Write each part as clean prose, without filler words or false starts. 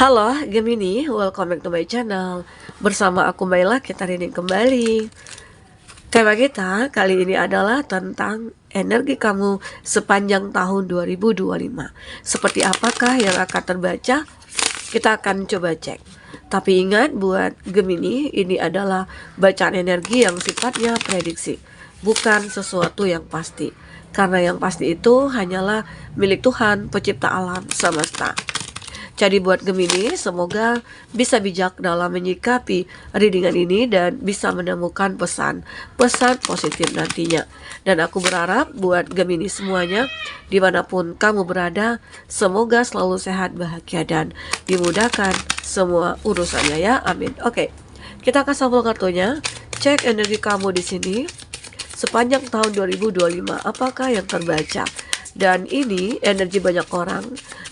Halo Gemini, welcome back to my channel. Bersama aku Maila, kita reading kembali. Tema kita kali ini adalah tentang energi kamu sepanjang tahun 2025. Seperti apakah yang akan terbaca? Kita akan coba cek. Tapi ingat buat Gemini, ini adalah bacaan energi yang sifatnya prediksi, bukan sesuatu yang pasti. Karena yang pasti itu hanyalah milik Tuhan, pencipta alam semesta. Jadi buat Gemini, semoga bisa bijak dalam menyikapi readingan ini dan bisa menemukan pesan positif nantinya. Dan aku berharap buat Gemini semuanya, dimanapun kamu berada, semoga selalu sehat, bahagia, dan dimudahkan semua urusannya ya. Amin. Oke, kita akan shuffle kartunya. Cek energi kamu di sini sepanjang tahun 2025. Apakah yang terbaca? Dan ini energi banyak orang,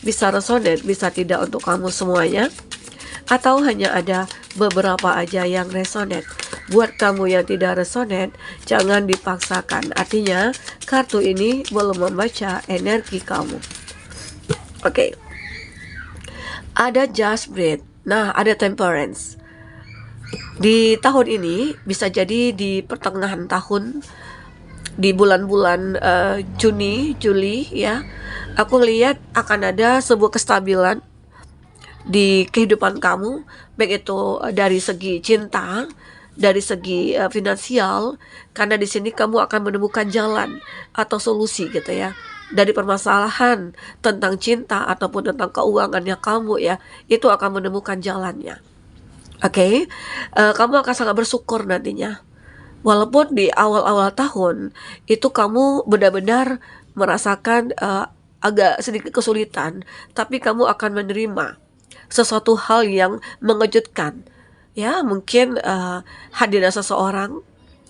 bisa resonate, bisa tidak untuk kamu semuanya, atau hanya ada beberapa aja yang resonate. Buat kamu yang tidak resonate, jangan dipaksakan. Artinya kartu ini belum membaca energi kamu. Oke. Ada Just Breathe. Nah, ada Temperance. Di tahun ini bisa jadi di pertengahan tahun, di bulan-bulan Juni, Juli ya, aku ngelihat akan ada sebuah kestabilan di kehidupan kamu, baik itu dari segi cinta, dari segi finansial, karena di sini kamu akan menemukan jalan atau solusi gitu ya, dari permasalahan tentang cinta ataupun tentang keuangannya kamu ya, itu akan menemukan jalannya. Oke, kamu akan sangat bersyukur nantinya. Walaupun di awal-awal tahun itu kamu benar-benar merasakan agak sedikit kesulitan, tapi kamu akan menerima sesuatu hal yang mengejutkan. Ya, mungkin hadirnya seseorang,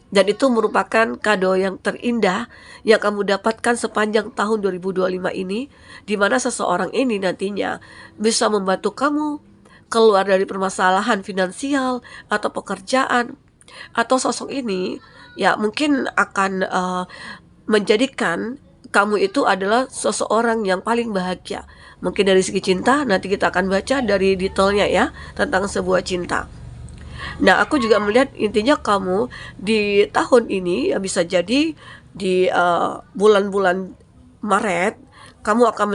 dan itu merupakan kado yang terindah yang kamu dapatkan sepanjang tahun 2025 ini, di mana seseorang ini nantinya bisa membantu kamu keluar dari permasalahan finansial atau pekerjaan. Atau sosok ini ya mungkin akan menjadikan kamu itu adalah seseorang yang paling bahagia. Mungkin dari segi cinta, nanti kita akan baca dari detailnya ya, tentang sebuah cinta. Nah, aku juga melihat intinya kamu di tahun ini ya bisa jadi di bulan-bulan Maret kamu akan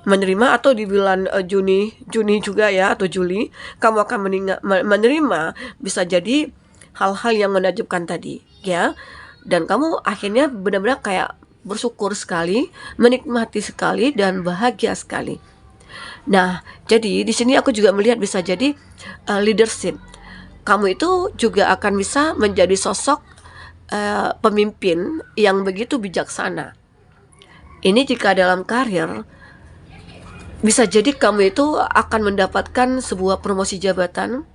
menerima atau di bulan Juni juga ya, atau Juli kamu akan menerima bisa jadi hal-hal yang menakjubkan tadi ya, dan kamu akhirnya benar-benar kayak bersyukur sekali, menikmati sekali, dan bahagia sekali. Nah, jadi di sini aku juga melihat bisa jadi leadership. Kamu itu juga akan bisa menjadi sosok pemimpin yang begitu bijaksana. Ini jika dalam karir, bisa jadi kamu itu akan mendapatkan sebuah promosi jabatan.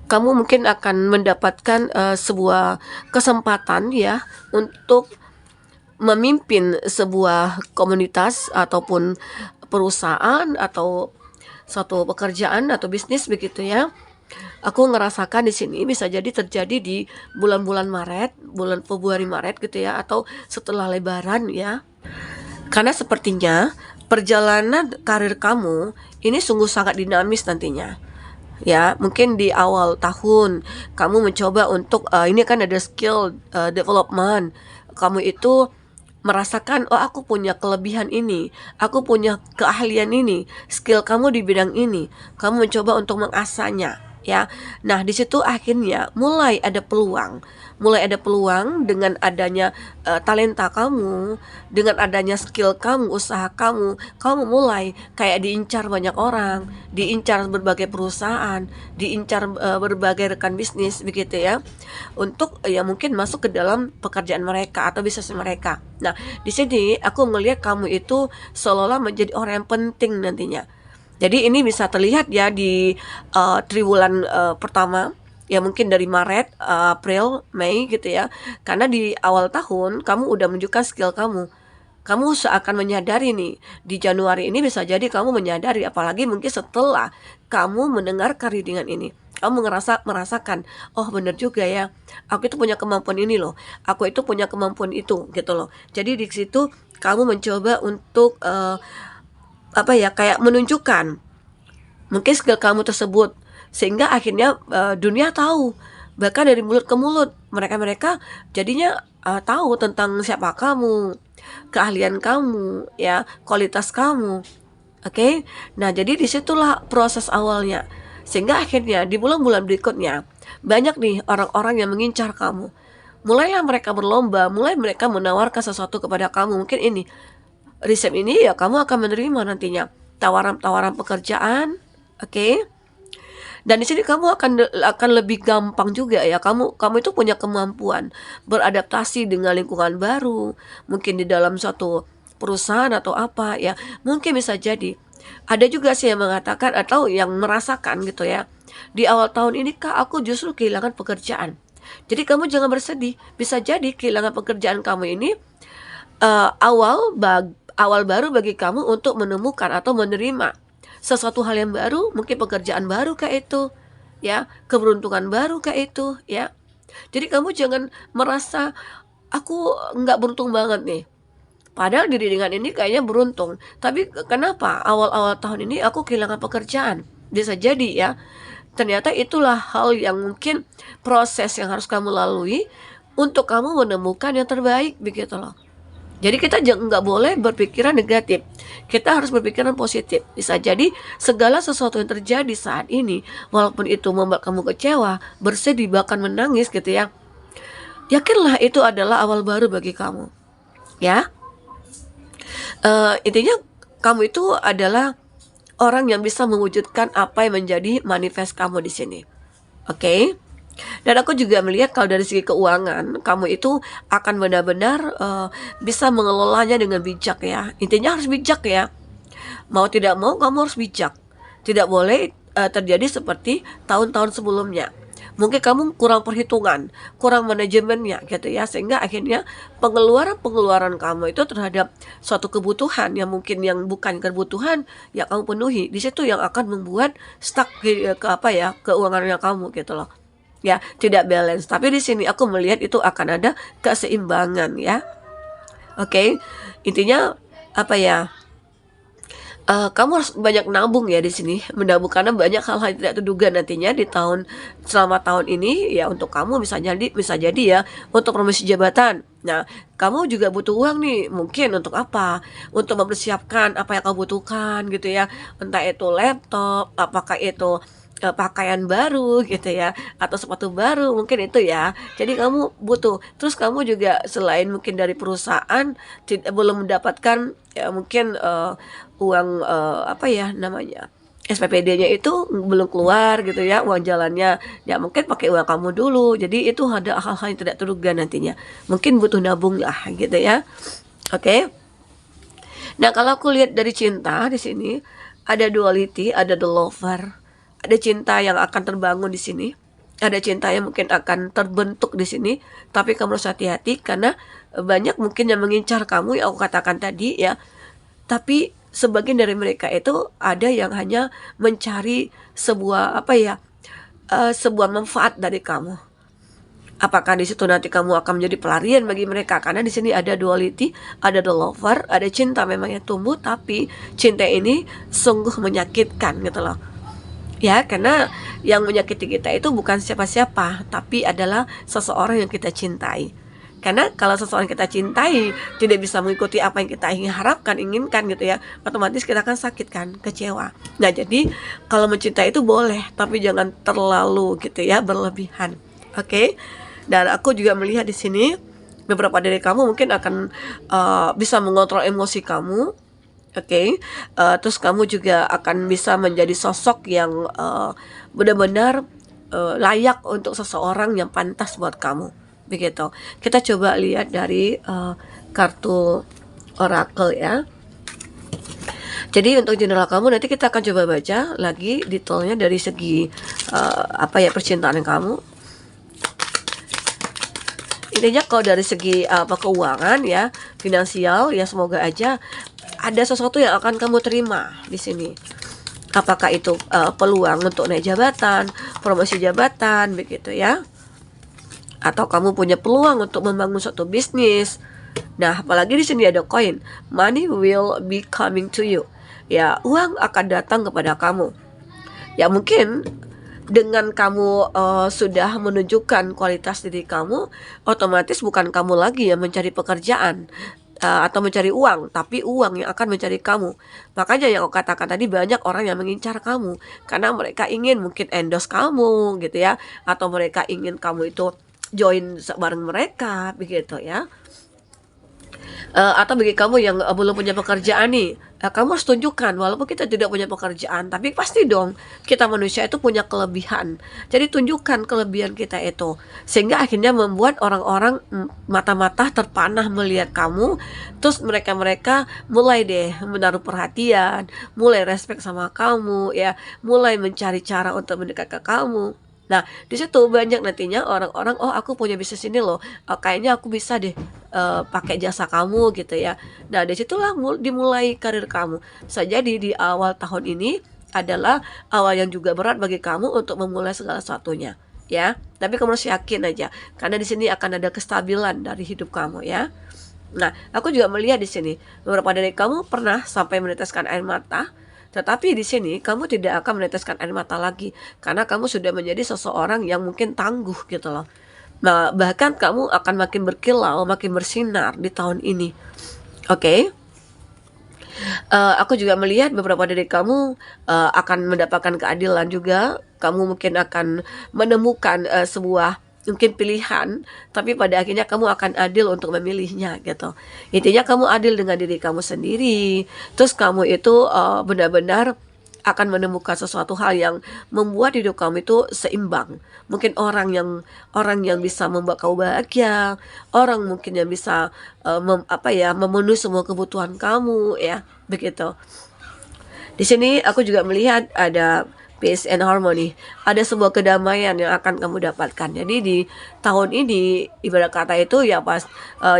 Kamu mungkin akan mendapatkan sebuah kesempatan ya untuk memimpin sebuah komunitas ataupun perusahaan atau suatu pekerjaan atau bisnis begitu ya. Aku ngerasakan di sini bisa jadi terjadi di bulan-bulan Maret, bulan Februari Maret gitu ya, atau setelah Lebaran ya. Karena sepertinya perjalanan karir kamu ini sungguh sangat dinamis nantinya. Ya, mungkin di awal tahun kamu mencoba untuk ini kan ada skill development. Kamu itu merasakan, oh aku punya kelebihan ini, aku punya keahlian ini, skill kamu di bidang ini. Kamu mencoba untuk mengasahnya ya. Nah, di situ akhirnya mulai ada peluang dengan adanya talenta kamu, dengan adanya skill kamu, usaha kamu mulai kayak diincar banyak orang, diincar berbagai perusahaan, diincar berbagai rekan bisnis begitu ya, untuk ya mungkin masuk ke dalam pekerjaan mereka atau bisnis mereka. Nah, di sini aku melihat kamu itu seolah-olah menjadi orang yang penting nantinya. Jadi ini bisa terlihat ya di triwulan pertama ya, mungkin dari Maret, April, Mei gitu ya. Karena di awal tahun kamu udah menunjukkan skill kamu. Kamu seakan menyadari nih, di Januari ini bisa jadi kamu menyadari, apalagi mungkin setelah kamu mendengar readingan ini. Kamu merasakan, oh bener juga ya, aku itu punya kemampuan ini loh, aku itu punya kemampuan itu gitu loh. Jadi di situ kamu mencoba untuk kayak menunjukkan mungkin skill kamu tersebut, sehingga akhirnya dunia tahu, bahkan dari mulut ke mulut mereka jadinya tahu tentang siapa kamu, keahlian kamu, ya, kualitas kamu. Oke. Nah, jadi disitulah proses awalnya, sehingga akhirnya di bulan-bulan berikutnya banyak nih orang-orang yang mengincar kamu. Mulailah mereka berlomba, mulai mereka menawarkan sesuatu kepada kamu. Mungkin ini, riset ini ya kamu akan menerima nantinya tawaran-tawaran pekerjaan, oke? Dan di sini kamu akan lebih gampang juga ya. Kamu itu punya kemampuan beradaptasi dengan lingkungan baru, mungkin di dalam suatu perusahaan atau apa ya. Mungkin bisa jadi. Ada juga sih yang mengatakan atau yang merasakan gitu ya. Di awal tahun ini Kak, aku justru kehilangan pekerjaan. Jadi kamu jangan bersedih. Bisa jadi kehilangan pekerjaan kamu ini awal baru bagi kamu untuk menemukan atau menerima sesuatu hal yang baru, mungkin pekerjaan baru kayak itu, ya, keberuntungan baru kayak itu, ya. Jadi kamu jangan merasa aku nggak beruntung banget nih. Padahal diri dengan ini kayaknya beruntung. Tapi kenapa awal-awal tahun ini aku kehilangan pekerjaan? Bisa jadi ya. Ternyata itulah hal yang mungkin proses yang harus kamu lalui untuk kamu menemukan yang terbaik begitu loh. Jadi kita nggak boleh berpikiran negatif. Kita harus berpikiran positif. Bisa jadi segala sesuatu yang terjadi saat ini, walaupun itu membuat kamu kecewa, bersedih, bahkan menangis gitu ya. Yakinlah itu adalah awal baru bagi kamu. Ya, intinya kamu itu adalah orang yang bisa mewujudkan apa yang menjadi manifest kamu di sini. Oke? Dan aku juga melihat kalau dari segi keuangan, kamu itu akan benar-benar bisa mengelolanya dengan bijak ya. Intinya harus bijak ya. Mau tidak mau kamu harus bijak. Tidak boleh terjadi seperti tahun-tahun sebelumnya. Mungkin kamu kurang perhitungan, kurang manajemennya gitu ya, sehingga akhirnya pengeluaran kamu itu terhadap suatu kebutuhan yang mungkin yang bukan kebutuhan ya kamu penuhi. Di situ yang akan membuat stuck ke apa ya, keuangannya kamu gitu loh. Ya, tidak balance. Tapi di sini aku melihat itu akan ada keseimbangan ya. Oke. Intinya apa ya? Kamu harus banyak nabung ya di sini, menabung karena banyak hal-hal yang tidak terduga nantinya di selama tahun ini ya untuk kamu bisa jadi ya untuk promosi jabatan. Nah, kamu juga butuh uang nih, mungkin untuk apa? Untuk mempersiapkan apa yang kamu butuhkan gitu ya. Entah itu laptop, apakah itu pakaian baru gitu ya, atau sepatu baru mungkin itu ya. Jadi kamu butuh. Terus kamu juga selain mungkin dari perusahaan belum mendapatkan ya mungkin uang apa ya namanya SPPD-nya itu belum keluar gitu ya, uang jalannya ya mungkin pakai uang kamu dulu. Jadi itu ada hal-hal yang tidak terduga nantinya. Mungkin butuh nabung lah gitu ya. Oke. Nah, kalau aku lihat dari cinta di sini ada duality, ada the lover. Ada cinta yang akan terbangun di sini. Ada cinta yang mungkin akan terbentuk di sini. Tapi kamu harus hati-hati karena banyak mungkin yang mengincar kamu yang aku katakan tadi ya. Tapi sebagian dari mereka itu ada yang hanya mencari sebuah apa ya, sebuah manfaat dari kamu. Apakah di situ nanti kamu akan menjadi pelarian bagi mereka? Karena di sini ada duality, ada the lover, ada cinta memang yang tumbuh, tapi cinta ini sungguh menyakitkan gitu loh. Ya, karena yang menyakiti kita itu bukan siapa-siapa, tapi adalah seseorang yang kita cintai. Karena kalau seseorang kita cintai tidak bisa mengikuti apa yang kita inginkan gitu ya, otomatis kita akan sakit kan, kecewa. Nah, jadi kalau mencintai itu boleh, tapi jangan terlalu gitu ya, berlebihan. Oke? Dan aku juga melihat di sini beberapa dari kamu mungkin akan bisa mengontrol emosi kamu. Oke. Terus kamu juga akan bisa menjadi sosok yang benar-benar layak untuk seseorang yang pantas buat kamu. Begitu. Kita coba lihat dari kartu oracle ya. Jadi untuk general kamu nanti kita akan coba baca lagi detailnya dari segi apa ya percintaan kamu. Intinya kalau dari segi keuangan ya, finansial ya semoga aja ada sesuatu yang akan kamu terima di sini. Apakah itu peluang untuk naik jabatan, promosi jabatan begitu ya. Atau kamu punya peluang untuk membangun suatu bisnis. Nah, apalagi di sini ada koin. Money will be coming to you. Ya, uang akan datang kepada kamu. Ya mungkin dengan kamu sudah menunjukkan kualitas diri kamu, otomatis bukan kamu lagi yang mencari pekerjaan atau mencari uang, tapi uang yang akan mencari kamu. Makanya yang aku katakan tadi, banyak orang yang mengincar kamu karena mereka ingin mungkin endorse kamu gitu ya, atau mereka ingin kamu itu join bareng mereka begitu ya. Atau bagi kamu yang belum punya pekerjaan nih, kamu harus tunjukkan walaupun kita tidak punya pekerjaan, tapi pasti dong kita manusia itu punya kelebihan. Jadi tunjukkan kelebihan kita itu, sehingga akhirnya membuat orang-orang mata-mata terpanah melihat kamu, terus mereka-mereka mulai deh menaruh perhatian, mulai respect sama kamu ya, mulai mencari cara untuk mendekat ke kamu. Nah, di situ banyak nantinya orang-orang, "Oh, aku punya bisnis ini loh, kayaknya aku bisa deh, pakai jasa kamu," gitu ya. Nah, di situlah dimulai karir kamu. Bisa jadi di awal tahun ini adalah awal yang juga berat bagi kamu untuk memulai segala sesuatunya, ya. Tapi kamu harus yakin aja, karena di sini akan ada kestabilan dari hidup kamu, ya. Nah, aku juga melihat di sini, beberapa dari kamu pernah sampai meneteskan air mata, tetapi di sini kamu tidak akan meneteskan air mata lagi, karena kamu sudah menjadi seseorang yang mungkin tangguh gitu loh. Nah, bahkan kamu akan makin berkilau, makin bersinar di tahun ini. Oke? Aku juga melihat beberapa dari kamu akan mendapatkan keadilan juga. Kamu mungkin akan menemukan sebuah mungkin pilihan, tapi pada akhirnya kamu akan adil untuk memilihnya gitu. Intinya kamu adil dengan diri kamu sendiri. Terus kamu itu benar-benar akan menemukan sesuatu hal yang membuat hidup kamu itu seimbang. Mungkin orang yang bisa membuat kamu bahagia, orang mungkin yang bisa memenuhi semua kebutuhan kamu ya, begitu. Di sini aku juga melihat ada peace and harmony. Ada sebuah kedamaian yang akan kamu dapatkan. Jadi di tahun ini ibarat kata itu ya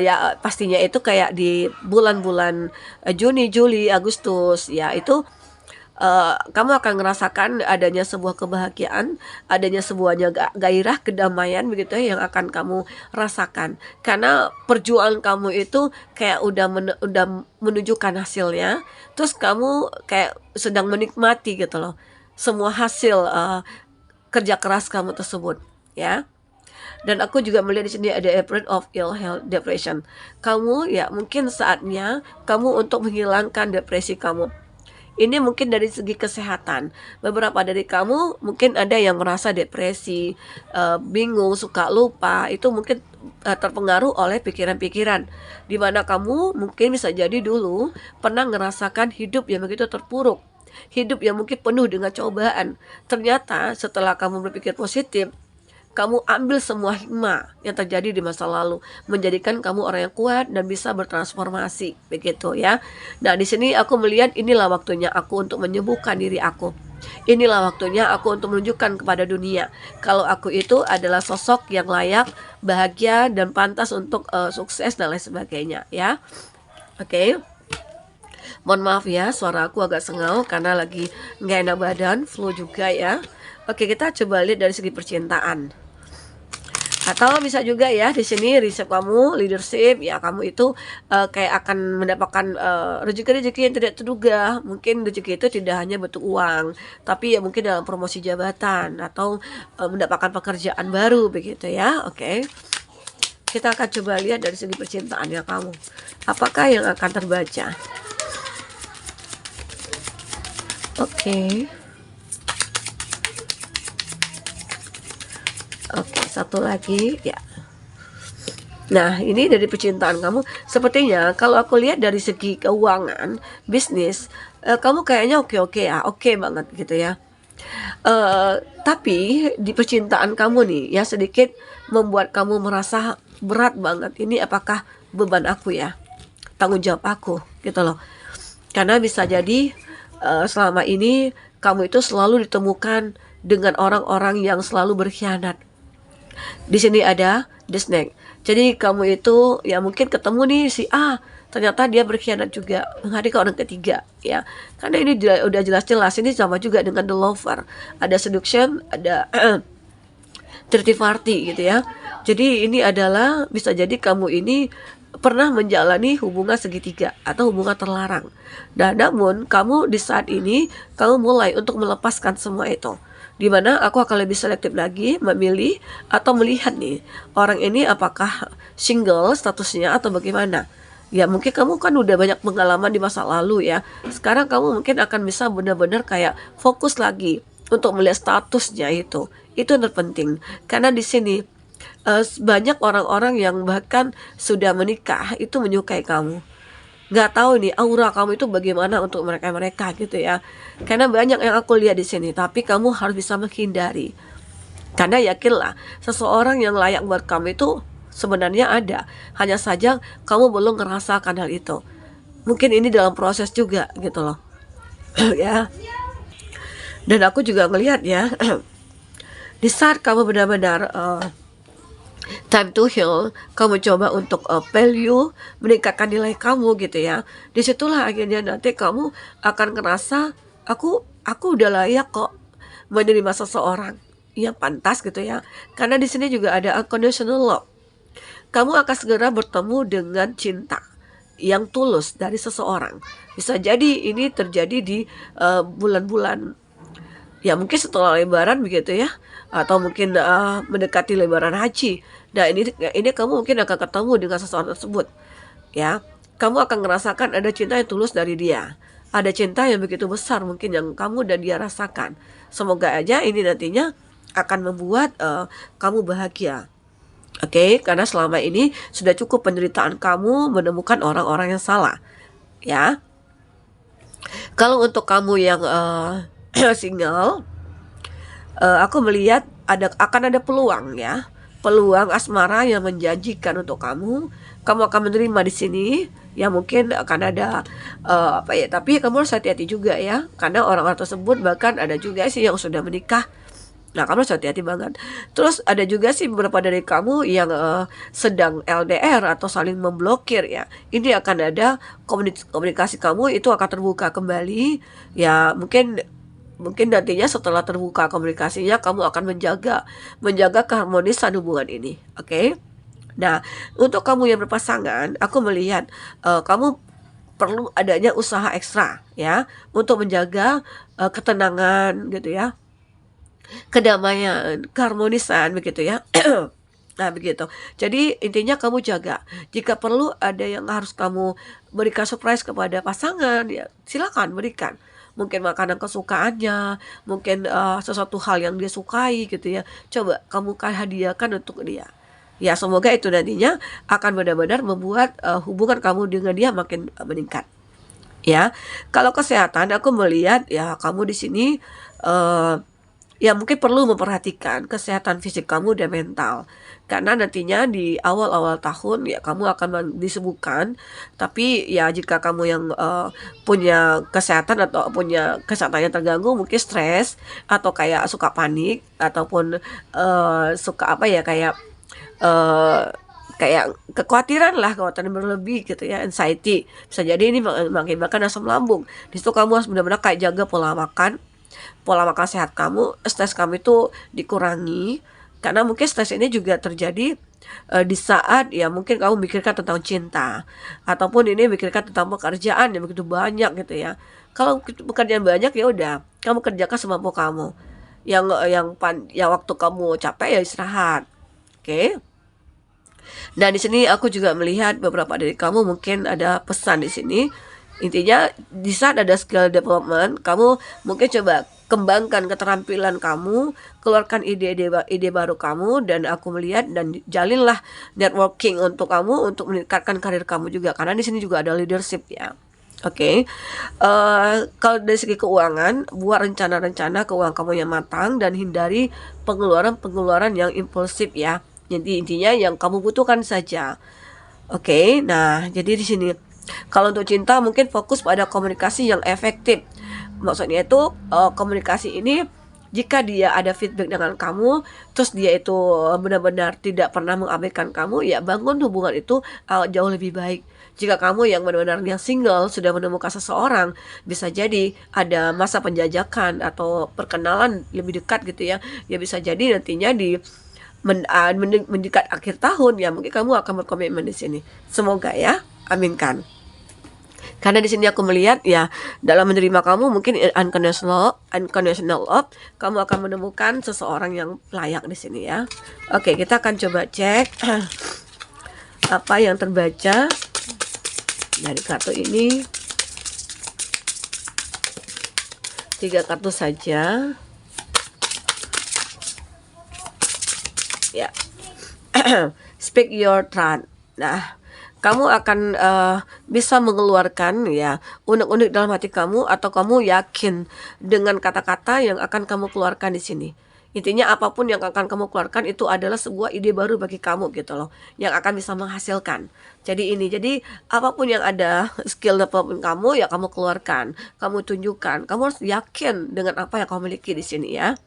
ya pastinya itu kayak di bulan-bulan Juni, Juli, Agustus ya itu kamu akan merasakan adanya sebuah kebahagiaan, adanya sebuahnya gairah kedamaian begitu ya yang akan kamu rasakan. Karena perjuangan kamu itu kayak udah menunjukkan hasilnya, terus kamu kayak sedang menikmati gitu loh semua hasil kerja keras kamu tersebut, ya. Dan aku juga melihat di sini ada episode of ill health depression. Kamu ya mungkin saatnya kamu untuk menghilangkan depresi kamu. Ini mungkin dari segi kesehatan. Beberapa dari kamu mungkin ada yang merasa depresi, bingung, suka lupa. Itu mungkin terpengaruh oleh pikiran-pikiran. Di mana kamu mungkin bisa jadi dulu pernah ngerasakan hidup yang begitu terpuruk. Hidup yang mungkin penuh dengan cobaan. Ternyata setelah kamu berpikir positif, kamu ambil semua hikmah yang terjadi di masa lalu, menjadikan kamu orang yang kuat dan bisa bertransformasi, begitu ya. Nah, di sini aku melihat inilah waktunya aku untuk menyembuhkan diri aku. Inilah waktunya aku untuk menunjukkan kepada dunia kalau aku itu adalah sosok yang layak, bahagia dan pantas untuk sukses dan lain sebagainya, ya. Oke. Mohon maaf ya, suara aku agak sengau karena lagi nggak enak badan, flu juga ya. Oke, kita coba lihat dari segi percintaan. Atau bisa juga ya di sini riset kamu leadership ya, kamu itu kayak akan mendapatkan rezeki-rezeki yang tidak terduga. Mungkin rezeki itu tidak hanya bentuk uang, tapi ya mungkin dalam promosi jabatan atau mendapatkan pekerjaan baru begitu ya. Oke. Kita akan coba lihat dari segi percintaannya kamu. Apakah yang akan terbaca? Oke. Oke, satu lagi ya. Nah, ini dari percintaan kamu. Sepertinya kalau aku lihat dari segi keuangan, bisnis, kamu kayaknya oke-oke ya, oke banget gitu ya. Tapi di percintaan kamu nih ya sedikit membuat kamu merasa berat banget. Ini apakah beban aku ya? Tanggung jawab aku gitu loh. Karena bisa jadi selama ini kamu itu selalu ditemukan dengan orang-orang yang selalu berkhianat. Di sini ada the snake. Jadi kamu itu ya mungkin ketemu nih si A, ternyata dia berkhianat juga, menghadirkan orang ketiga ya. Karena ini udah jelas-jelas ini sama juga dengan the lover. Ada seduction, ada third party gitu ya. Jadi ini adalah bisa jadi kamu ini pernah menjalani hubungan segitiga atau hubungan terlarang. Dan namun kamu di saat ini kamu mulai untuk melepaskan semua itu. Dimana aku akan lebih selektif lagi memilih atau melihat nih orang ini apakah single statusnya atau bagaimana. Ya mungkin kamu kan udah banyak pengalaman di masa lalu ya. Sekarang kamu mungkin akan bisa benar-benar kayak fokus lagi untuk melihat statusnya itu. Itu yang terpenting. Karena di sini banyak orang-orang yang bahkan sudah menikah itu menyukai kamu. Nggak tahu nih aura kamu itu bagaimana untuk mereka-mereka gitu ya. Karena banyak yang aku lihat di sini, tapi kamu harus bisa menghindari. Karena yakinlah seseorang yang layak buat kamu itu sebenarnya ada. Hanya saja kamu belum ngerasakan hal itu. Mungkin ini dalam proses juga gitu loh. Ya. Dan aku juga ngelihat ya, di saat kamu benar-benar time to heal, kamu coba untuk value, meningkatkan nilai kamu gitu ya. Disitulah akhirnya nanti kamu akan ngerasa aku udah layak kok menerima seseorang yang pantas gitu ya. Karena di sini juga ada unconditional love. Kamu akan segera bertemu dengan cinta yang tulus dari seseorang. Bisa jadi ini terjadi di bulan-bulan ya mungkin setelah lebaran begitu ya, atau mungkin mendekati lebaran haji. Nah ini kamu mungkin akan ketemu dengan seseorang tersebut ya. Kamu akan merasakan ada cinta yang tulus dari dia, ada cinta yang begitu besar mungkin yang kamu dan dia rasakan. Semoga aja ini nantinya akan membuat kamu bahagia. Oke, karena selama ini sudah cukup penderitaan kamu menemukan orang-orang yang salah ya. Kalau untuk kamu yang single, aku melihat akan ada peluang ya, peluang asmara yang menjanjikan untuk kamu. Kamu akan menerima di sini ya, mungkin akan ada apa ya, tapi kamu harus hati-hati juga ya, karena orang-orang tersebut bahkan ada juga sih yang sudah menikah. Nah kamu harus hati-hati banget. Terus ada juga sih beberapa dari kamu yang sedang LDR atau saling memblokir ya. Ini akan ada komunikasi kamu itu akan terbuka kembali ya. Mungkin nantinya setelah terbuka komunikasinya kamu akan menjaga keharmonisan hubungan ini. Oke? Nah, untuk kamu yang berpasangan, aku melihat kamu perlu adanya usaha ekstra ya untuk menjaga ketenangan gitu ya, kedamaian, keharmonisan begitu ya. Nah begitu. Jadi intinya kamu jaga. Jika perlu ada yang harus kamu berikan surprise kepada pasangan, ya silakan berikan. Mungkin makanan kesukaannya, mungkin sesuatu hal yang dia sukai gitu ya. Coba kamu hadiahkan untuk dia. Ya semoga itu nantinya akan benar-benar membuat hubungan kamu dengan dia makin meningkat. Ya, kalau kesehatan aku melihat ya kamu di sini ya mungkin perlu memperhatikan kesehatan fisik kamu dan mental. Karena nantinya di awal-awal tahun ya kamu akan disebutkan. Tapi ya jika kamu yang punya kesehatan atau punya kesehatan yang terganggu, mungkin stres atau kayak suka panik ataupun suka apa ya, kayak kekhawatiran berlebih gitu ya, anxiety. Bisa jadi ini mengakibatkan asam lambung. Di situ kamu harus benar-benar kayak jaga pola makan sehat kamu, stres kamu itu dikurangi. Karena mungkin stres ini juga terjadi di saat ya mungkin kamu mikirkan tentang cinta, ataupun ini mikirkan tentang pekerjaan yang begitu banyak gitu ya. Kalau pekerjaan banyak ya udah kamu kerjakan semampu kamu. Yang waktu kamu capek ya istirahat. Oke. Nah di sini aku juga melihat beberapa dari kamu mungkin ada pesan di sini. Intinya di saat ada skill development, kamu mungkin coba kembangkan keterampilan kamu, keluarkan ide baru kamu, dan aku melihat dan jalinlah networking untuk kamu untuk meningkatkan karir kamu juga, karena di sini juga ada leadership ya. Oke. Kalau dari segi keuangan, buat rencana-rencana keuangan kamu yang matang dan hindari pengeluaran-pengeluaran yang impulsif ya. Jadi intinya yang kamu butuhkan saja. Oke. Nah, jadi di sini kalau untuk cinta mungkin fokus pada komunikasi yang efektif. Maksudnya itu komunikasi ini jika dia ada feedback dengan kamu, terus dia itu benar-benar tidak pernah mengabaikan kamu, ya bangun hubungan itu jauh lebih baik. Jika kamu yang benar-benar yang single sudah menemukan seseorang, bisa jadi ada masa penjajakan atau perkenalan lebih dekat gitu ya. Ya bisa jadi nantinya di mendekat akhir tahun ya, mungkin kamu akan berkomitmen di sini. Semoga ya, aminkan. Karena di sini aku melihat ya, dalam menerima kamu mungkin unconditional love, kamu akan menemukan seseorang yang layak di sini ya. Oke, kita akan coba cek apa yang terbaca dari kartu ini. 3 kartu saja. Ya. Speak your truth. Nah, kamu akan bisa mengeluarkan ya unek-unek dalam hati kamu, atau kamu yakin dengan kata-kata yang akan kamu keluarkan di sini. Intinya apapun yang akan kamu keluarkan itu adalah sebuah ide baru bagi kamu gitu loh, yang akan bisa menghasilkan. Jadi apapun yang ada, skill apapun kamu ya kamu keluarkan, kamu tunjukkan, kamu harus yakin dengan apa yang kamu miliki di sini ya.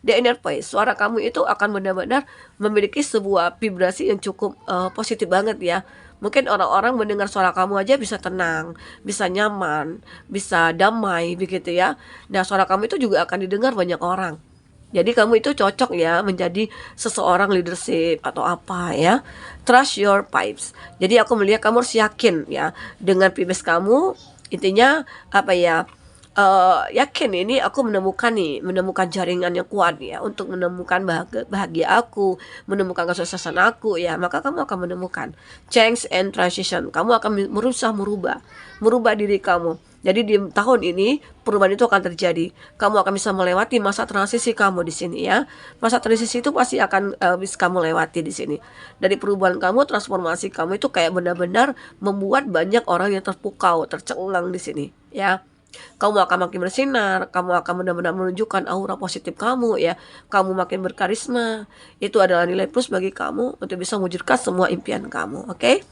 The inner voice, suara kamu itu akan benar-benar memiliki sebuah vibrasi yang cukup positif banget ya. Mungkin orang-orang mendengar suara kamu aja bisa tenang, bisa nyaman, bisa damai begitu ya. Nah, suara kamu itu juga akan didengar banyak orang. Jadi kamu itu cocok ya menjadi seseorang leadership atau apa ya. Trust your vibes. Jadi aku melihat kamu harus yakin ya dengan vibes kamu. Intinya apa ya? Yakin ini aku menemukan jaringan yang kuat ya untuk menemukan bahagia aku, menemukan kesuksesan aku ya. Maka kamu akan menemukan change and transition. Kamu akan berusaha merubah diri kamu. Jadi di tahun ini perubahan itu akan terjadi. Kamu akan bisa melewati masa transisi kamu di sini ya. Masa transisi itu pasti akan bisa kamu lewati di sini. Dari perubahan kamu, transformasi kamu itu kayak benar-benar membuat banyak orang yang terpukau, tercengang di sini ya. Kamu akan makin bersinar, kamu akan benar-benar menunjukkan aura positif kamu ya. Kamu makin berkarisma. Itu adalah nilai plus bagi kamu untuk bisa mewujudkan semua impian kamu, oke?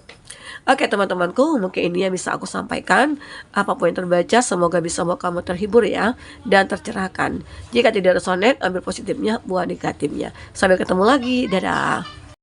Oke teman-temanku, mungkin ini yang bisa aku sampaikan. Apapun yang terbaca, semoga bisa membuat kamu terhibur ya, dan tercerahkan. Jika tidak resonate, ambil positifnya, buang negatifnya. Sampai ketemu lagi, dadah.